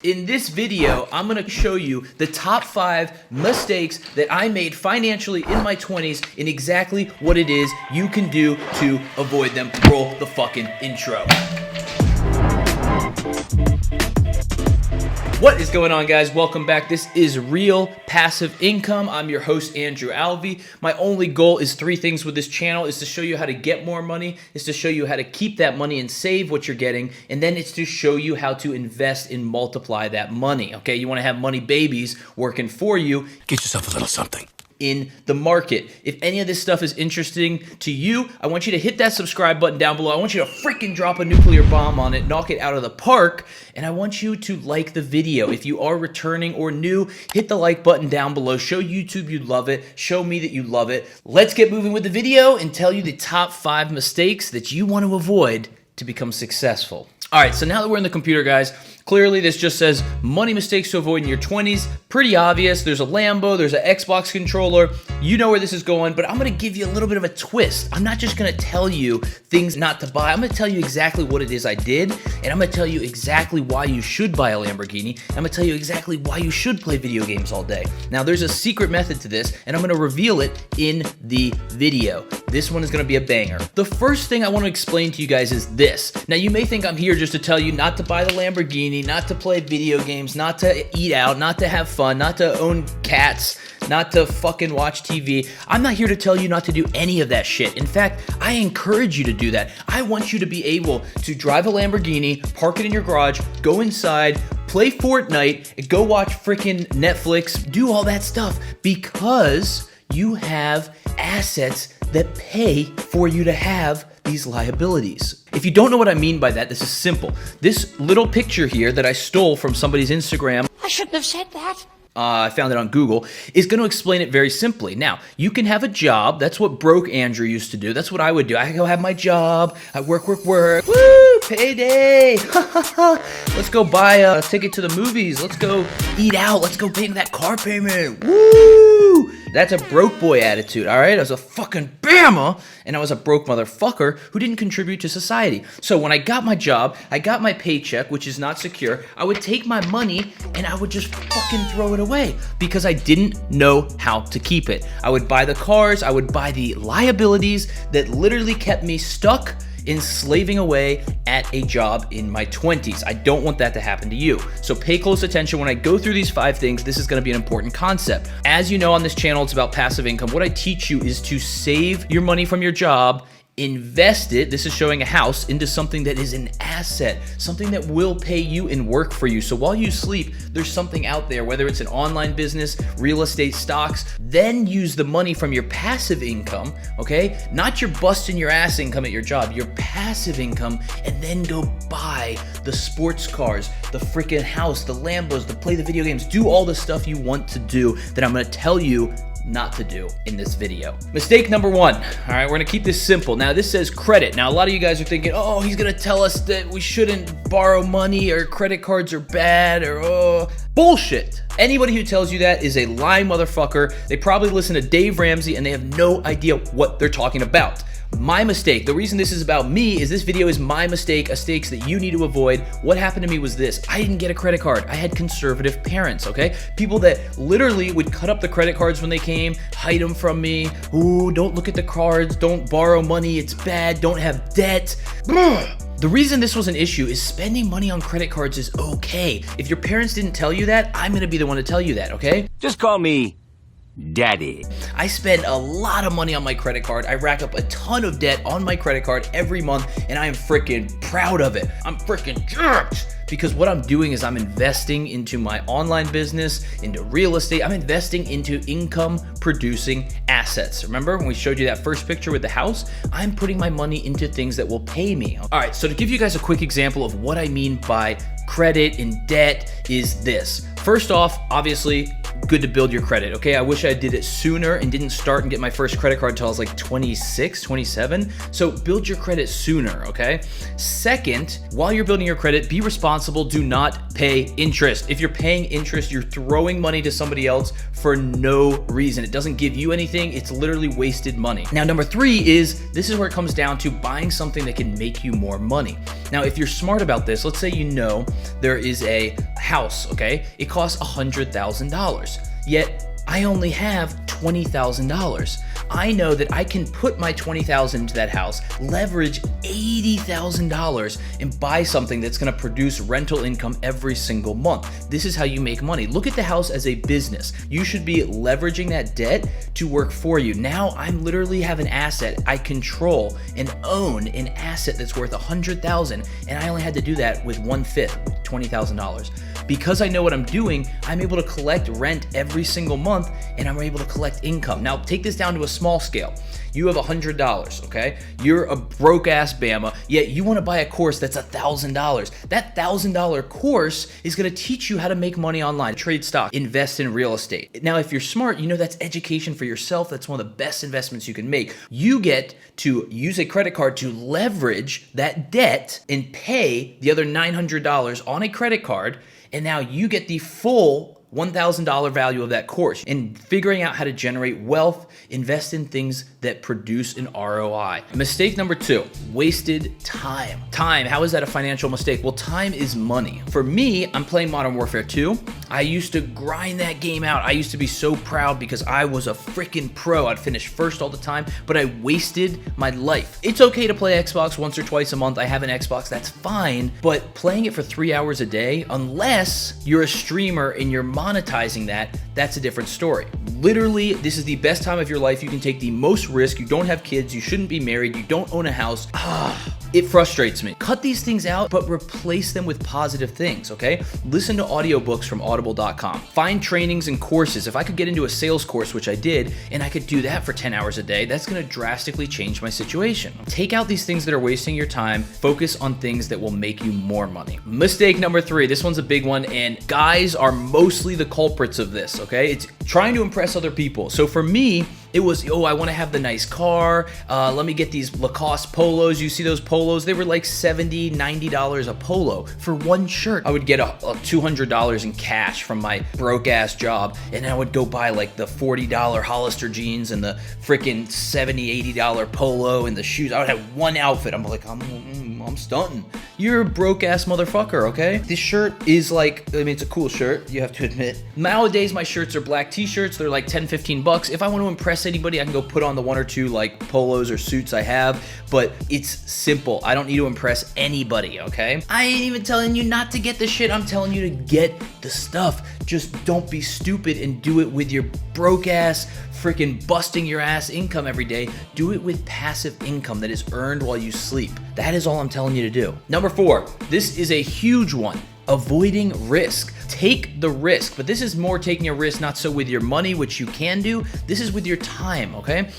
In this video, I'm going to show you the top 5 mistakes that I made financially in my 20s and exactly what it is you can do to avoid them. Roll the fucking intro. What is going on, guys? Welcome back. This is Real Passive Income. I'm your host, Andrew Alvey. My only goal is 3 things with this channel: is to show you how to get more money, is to show you how to keep that money and save what you're getting, and then it's to show you how to invest and multiply that money. Okay, you want to have money babies working for you. Get yourself a little something In the market. If any of this stuff is interesting to you, I want you to hit that subscribe button down below. I want you to freaking drop a nuclear bomb on it, knock it out of the park, and I want you to like the video. If you are returning or new, hit the like button down below. Show YouTube you love it. Show me that you love it. Let's get moving with the video and tell you the top 5 mistakes that you want to avoid to become successful. All right, so now that we're in the computer, guys, clearly this just says money mistakes to avoid in your 20s. Pretty obvious. There's a Lambo, there's an Xbox controller. You know where this is going, but I'm going to give you a little bit of a twist. I'm not just going to tell you things not to buy. I'm going to tell you exactly what it is I did, and I'm going to tell you exactly why you should buy a Lamborghini. I'm going to tell you exactly why you should play video games all day. Now, there's a secret method to this, and I'm going to reveal it in the video. This one is going to be a banger. The first thing I want to explain to you guys is this. Now, you may think I'm here just to tell you not to buy the Lamborghini, not to play video games, not to eat out, not to have fun, not to own cats, not to fucking watch TV. I'm not here to tell you not to do any of that shit. In fact, I encourage you to do that. I want you to be able to drive a Lamborghini, park it in your garage, go inside, play Fortnite, and go watch freaking Netflix, do all that stuff, because you have assets that pay for you to have these liabilities. If you don't know what I mean by that, this is simple. This little picture here that I stole from somebody's Instagram, I shouldn't have said that. I found it on Google, is going to explain it very simply. Now, you can have a job. That's what broke Andrew used to do. That's what I would do. I go have my job. I work. Woo! Payday! Let's go buy a ticket to the movies. Let's go eat out. Let's go pay that car payment. Woo! That's a broke boy attitude, all right? I was a fucking Bama, and I was a broke motherfucker who didn't contribute to society. So when I got my job, I got my paycheck, which is not secure, I would take my money and I would just fucking throw it away because I didn't know how to keep it. I would buy the cars, I would buy the liabilities that literally kept me stuck in slaving away at a job in my 20s. I don't want that to happen to you. So pay close attention when I go through these 5 things. This is gonna be an important concept. As you know, on this channel, it's about passive income. What I teach you is to save your money from your job, invest it, this is showing a house, into something that is an asset, something that will pay you and work for you. So while you sleep, there's something out there, whether it's an online business, real estate, stocks. Then use the money from your passive income, okay? Not your busting your ass income at your job, your passive income, and then go buy the sports cars, the freaking house, the Lambos, play the video games, do all the stuff you want to do that I'm gonna tell you not to do in this video. Mistake number 1. All right, we're gonna keep this simple. Now, this says credit. Now, a lot of you guys are thinking, oh, he's gonna tell us that we shouldn't borrow money or credit cards are bad or oh. Bullshit. Anybody who tells you that is a lying motherfucker. They probably listen to Dave Ramsey and they have no idea what they're talking about. My mistake. The reason this is about me is this video is my mistake, mistakes that you need to avoid. What happened to me was this. I didn't get a credit card. I had conservative parents, okay? People that literally would cut up the credit cards when they came, hide them from me. Ooh, don't look at the cards. Don't borrow money. It's bad. Don't have debt. The reason this was an issue is spending money on credit cards is okay. If your parents didn't tell you that, I'm gonna be the one to tell you that, okay? Just call me Daddy. I spend a lot of money on my credit card. I rack up a ton of debt on my credit card every month, and I am freaking proud of it. I'm freaking jerked. Because what I'm doing is I'm investing into my online business, into real estate. I'm investing into income producing assets. Remember when we showed you that first picture with the house? I'm putting my money into things that will pay me. All right, so to give you guys a quick example of what I mean by credit and debt is this. First off, obviously, good to build your credit, okay? I wish I did it sooner and didn't start and get my first credit card until I was like 26, 27. So build your credit sooner, okay? Second, while you're building your credit, be responsible. Do not pay interest. If you're paying interest, you're throwing money to somebody else for no reason. It doesn't give you anything. It's literally wasted money. Now, number 3 is, this is where it comes down to buying something that can make you more money. Now, if you're smart about this, let's say you know there is a house, okay? It costs $100,000, yet I only have $20,000. I know that I can put my $20,000 into that house, leverage $80,000 and buy something that's gonna produce rental income every single month. This is how you make money. Look at the house as a business. You should be leveraging that debt to work for you. Now I'm literally have an asset. I control and own an asset that's worth $100,000, and I only had to do that with 1/5, $20,000. Because I know what I'm doing, I'm able to collect rent every single month, and I'm able to collect income. Now, take this down to a small scale. You have $100, okay? You're a broke ass Bama, yet you wanna buy a course that's $1,000. That $1,000 course is gonna teach you how to make money online, trade stock, invest in real estate. Now, if you're smart, you know that's education for yourself. That's one of the best investments you can make. You get to use a credit card to leverage that debt and pay the other $900 on a credit card, and now you get the full $1,000 value of that course. And figuring out how to generate wealth, invest in things that produce an ROI. Mistake number 2, wasted time. Time, how is that a financial mistake? Well, time is money. For me, I'm playing Modern Warfare 2. I used to grind that game out. I used to be so proud because I was a freaking pro. I'd finish first all the time, but I wasted my life. It's okay to play Xbox once or twice a month. I have an Xbox, that's fine, but playing it for 3 hours a day, unless you're a streamer and you're monetizing that, that's a different story. Literally, this is the best time of your life. You can take the most risk. You don't have kids. You shouldn't be married. You don't own a house. It frustrates me. Cut these things out, but replace them with positive things, okay? Listen to audiobooks from audible.com. Find trainings and courses. If I could get into a sales course, which I did, and I could do that for 10 hours a day, that's gonna drastically change my situation. Take out these things that are wasting your time. Focus on things that will make you more money. Mistake number 3, this one's a big one, and guys are mostly the culprits of this, okay? It's trying to impress other people. So for me, it was, I want to have the nice car. Let me get these Lacoste polos. You see those polos? They were like $70, $90 a polo for one shirt. I would get a $200 in cash from my broke ass job, and I would go buy like the $40 Hollister jeans and the freaking $70, $80 polo and the shoes. I would have one outfit. I'm like, I'm stunting. You're a broke ass motherfucker, okay? This shirt is like, I mean, it's a cool shirt, you have to admit. Nowadays, my shirts are black t-shirts. They're like 10, 15 bucks. If I want to impress anybody, I can go put on the 1 or 2 like polos or suits I have, but it's simple. I don't need to impress anybody, okay? I ain't even telling you not to get the shit. I'm telling you to get the stuff. Just don't be stupid and do it with your broke ass, freaking busting your ass income every day. Do it with passive income that is earned while you sleep. That is all I'm telling you to do. Number 4, this is a huge one. Avoiding risk. Take the risk, but this is more taking a risk, not so with your money, which you can do. This is with your time, okay?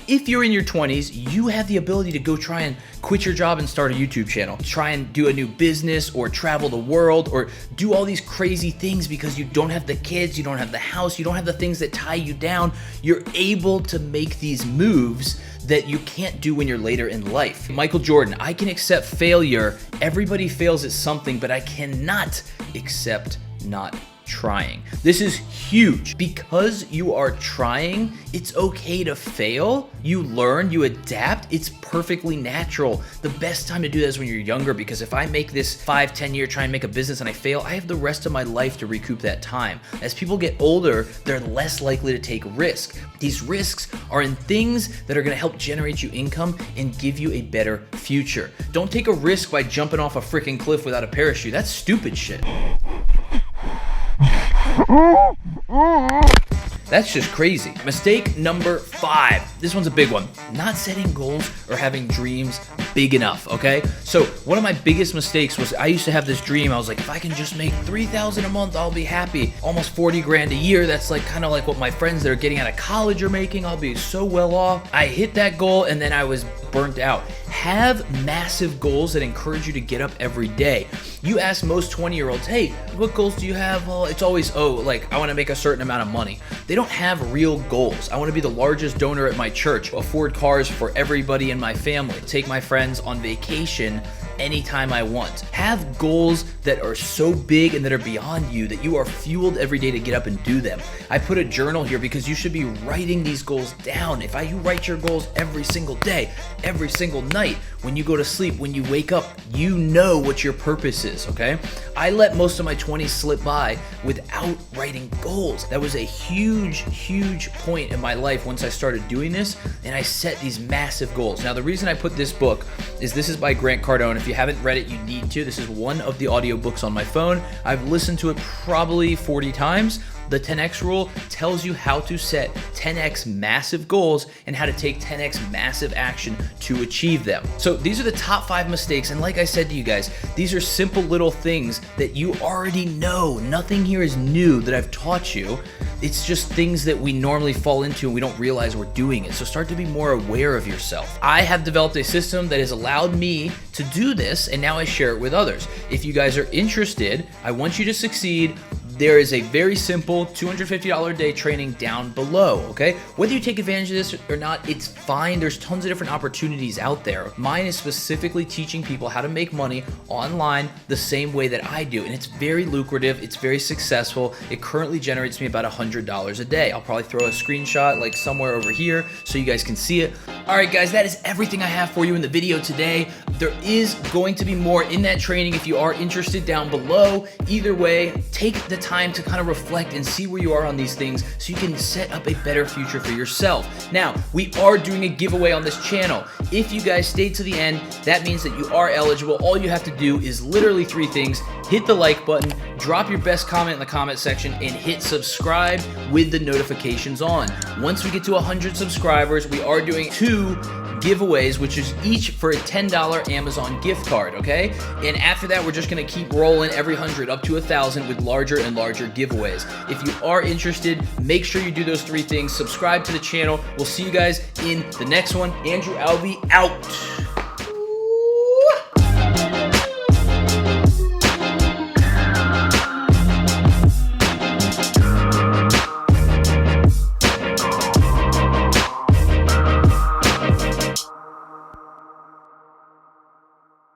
If you're in your 20s, you have the ability to go try and quit your job and start a YouTube channel. Try and do a new business or travel the world or do all these crazy things because you don't have the kids, you don't have the house, you don't have the things that tie you down. You're able to make these moves that you can't do when you're later in life. Michael Jordan, I can accept failure. Everybody fails at something, but I cannot accept not trying. This is huge. Because you are trying, it's okay to fail. You learn, you adapt. It's perfectly natural. The best time to do that is when you're younger, because if I make this 5-10 year try and make a business and I fail, I have the rest of my life to recoup that time. As people get older, they're less likely to take risk. These risks are in things that are gonna help generate you income and give you a better future. Don't take a risk by jumping off a freaking cliff without a parachute. That's stupid shit. That's just crazy. Mistake number 5. This one's a big one. Not setting goals or having dreams big enough, okay? So one of my biggest mistakes was I used to have this dream. I was like, if I can just make $3,000 a month, I'll be happy. Almost 40 grand a year. That's like kind of like what my friends that are getting out of college are making. I'll be so well off. I hit that goal and then I was burnt out. Have massive goals that encourage you to get up every day. You ask most 20-year-olds, hey, what goals do you have? Well, it's always, like, I want to make a certain amount of money. They don't have real goals. I want to be the largest donor at my church, afford cars for everybody in my family, take my friends on vacation anytime I want. Have goals that are so big and that are beyond you that you are fueled every day to get up and do them. I put a journal here because you should be writing these goals down. If you write your goals every single day, every single night, when you go to sleep, when you wake up, you know what your purpose is, okay? I let most of my 20s slip by without writing goals. That was a huge, huge point in my life once I started doing this, and I set these massive goals. Now, the reason I put this book is this is by Grant Cardone. If you haven't read it, you need to. This is one of the audiobooks on my phone. I've listened to it probably 40 times. The 10X rule tells you how to set 10X massive goals and how to take 10X massive action to achieve them. So these are the top 5 mistakes. And like I said to you guys, these are simple little things that you already know. Nothing here is new that I've taught you. It's just things that we normally fall into and we don't realize we're doing it. So start to be more aware of yourself. I have developed a system that has allowed me to do this, and now I share it with others. If you guys are interested, I want you to succeed. There is a very simple $250 a day training down below, okay? Whether you take advantage of this or not, it's fine. There's tons of different opportunities out there. Mine is specifically teaching people how to make money online the same way that I do, and it's very lucrative. It's very successful. It currently generates me about $100 a day. I'll probably throw a screenshot like somewhere over here so you guys can see it. All right, guys, that is everything I have for you in the video today. There is going to be more in that training if you are interested down below. Either way, take the time to kind of reflect and see where you are on these things so you can set up a better future for yourself. Now, we are doing a giveaway on this channel. If you guys stayed to the end, that means that you are eligible. All you have to do is literally 3 things. Hit the like button, drop your best comment in the comment section, and hit subscribe with the notifications on. Once we get to 100 subscribers, we are doing 2 giveaways, which is each for a $10 Amazon gift card, okay? And after that, we're just gonna keep rolling every 100 up to 1,000 with larger and larger giveaways. If you are interested, make sure you do those 3 things. Subscribe to the channel. We'll see you guys in the next one. Andrew Alvey out.